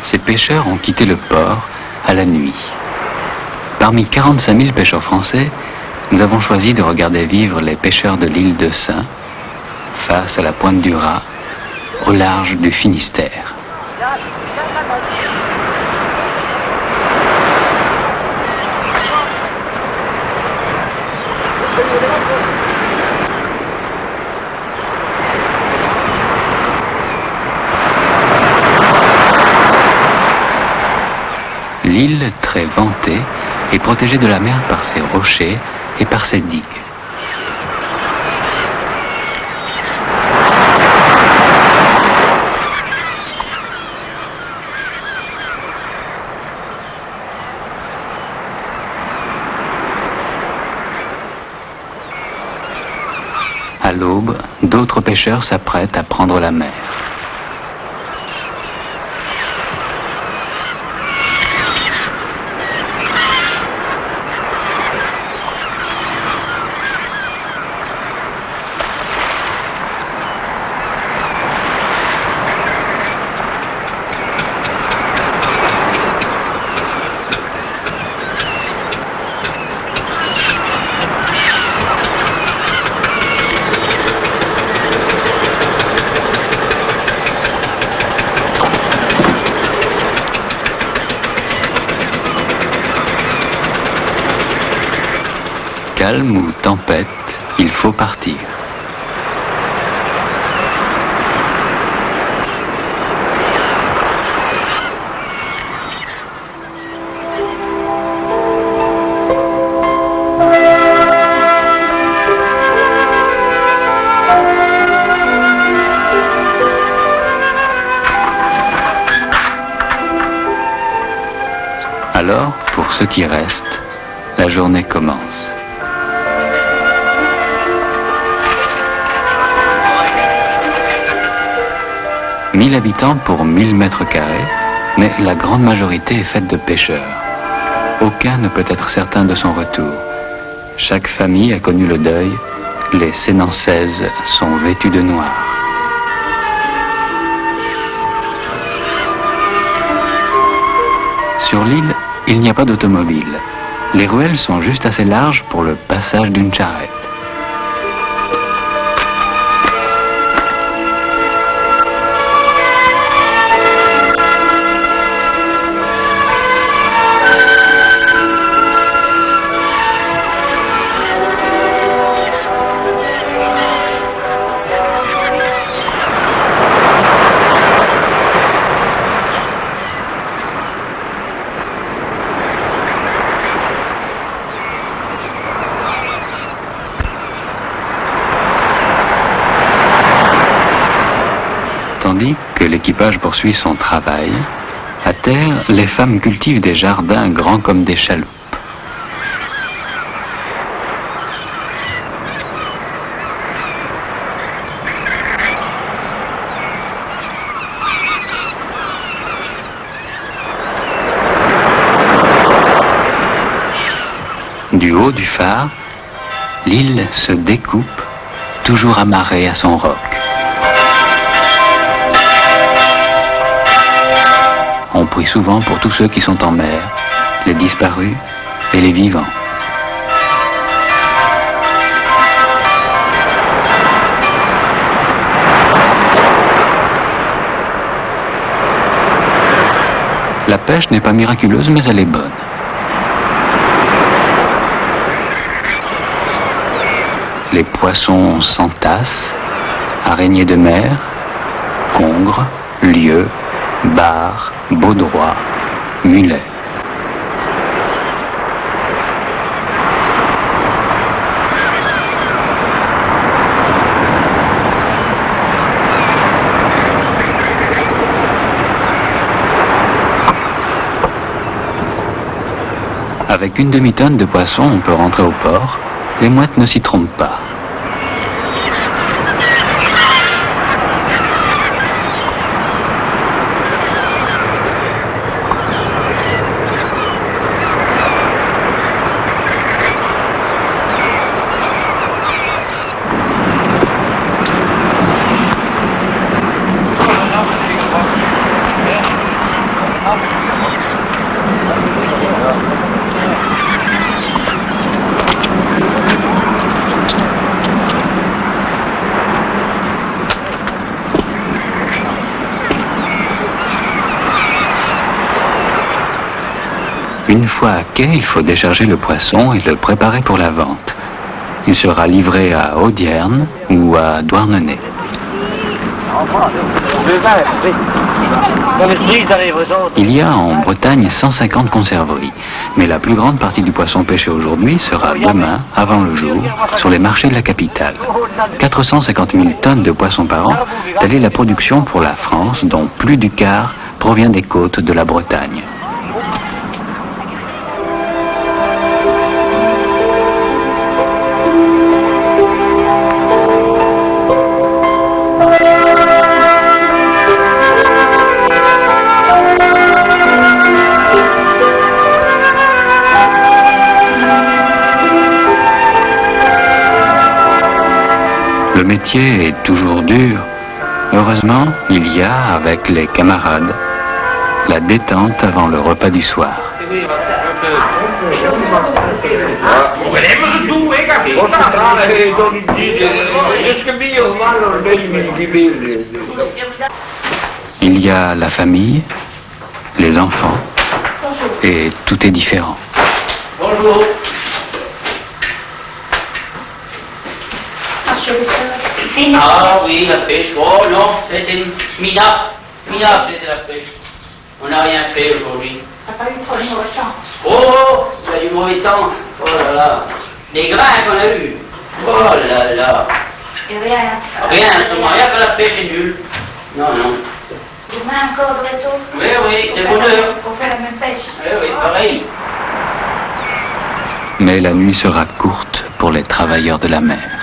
ces pêcheurs ont quitté le port à la nuit. Parmi 45 000 pêcheurs français, nous avons choisi de regarder vivre les pêcheurs de l'île de Sein, face à la pointe du Raz, au large du Finistère. L'île, très vantée, est protégée de la mer par ses rochers et par ses digues. À l'aube, d'autres pêcheurs s'apprêtent à prendre la mer. Calme ou tempête, il faut partir. Alors, pour ceux qui restent, la journée commence. « 1000 habitants pour 1000 mètres carrés, mais la grande majorité est faite de pêcheurs. Aucun ne peut être certain de son retour. Chaque famille a connu le deuil, les Sénancaises sont vêtues de noir. Sur l'île, il n'y a pas d'automobile. Les ruelles sont juste assez larges pour le passage d'une charrette. Tandis que l'équipage poursuit son travail, à terre, les femmes cultivent des jardins grands comme des chaloupes. Du haut du phare, l'île se découpe, toujours amarrée à son roc. On prie souvent pour tous ceux qui sont en mer, les disparus et les vivants. La pêche n'est pas miraculeuse, mais elle est bonne. Les poissons s'entassent, araignées de mer, congres, lieux, barres, baudroie, mulet. Avec une demi-tonne de poissons, on peut rentrer au port. Les mouettes ne s'y trompent pas. Une fois à quai, il faut décharger le poisson et le préparer pour la vente. Il sera livré à Audierne ou à Douarnenez. Il y a en Bretagne 150 conserveries, mais la plus grande partie du poisson pêché aujourd'hui sera demain, avant le jour, sur les marchés de la capitale. 450 000 tonnes de poissons par an, telle est la production pour la France, dont plus du quart provient des côtes de la Bretagne. Le métier est toujours dur. Heureusement, il y a, avec les camarades, la détente avant le repas du soir. Il y a la famille, les enfants, et tout est différent. Bonjour. Ah oui, la pêche. Oh non, c'était minable. Minable, c'était la pêche. On n'a rien fait aujourd'hui. T'as pas eu trop de mauvais temps? Oh, il y a du mauvais temps. Oh là là. Les grains qu'on a eu. Oh là là. Et rien. Rien, rien que la pêche est nulle. Non, non. Demain encore de retour? Oui, oui, des bonheurs. Pour faire la même pêche? Oui, oui, pareil. Mais la nuit sera courte pour les travailleurs de la mer.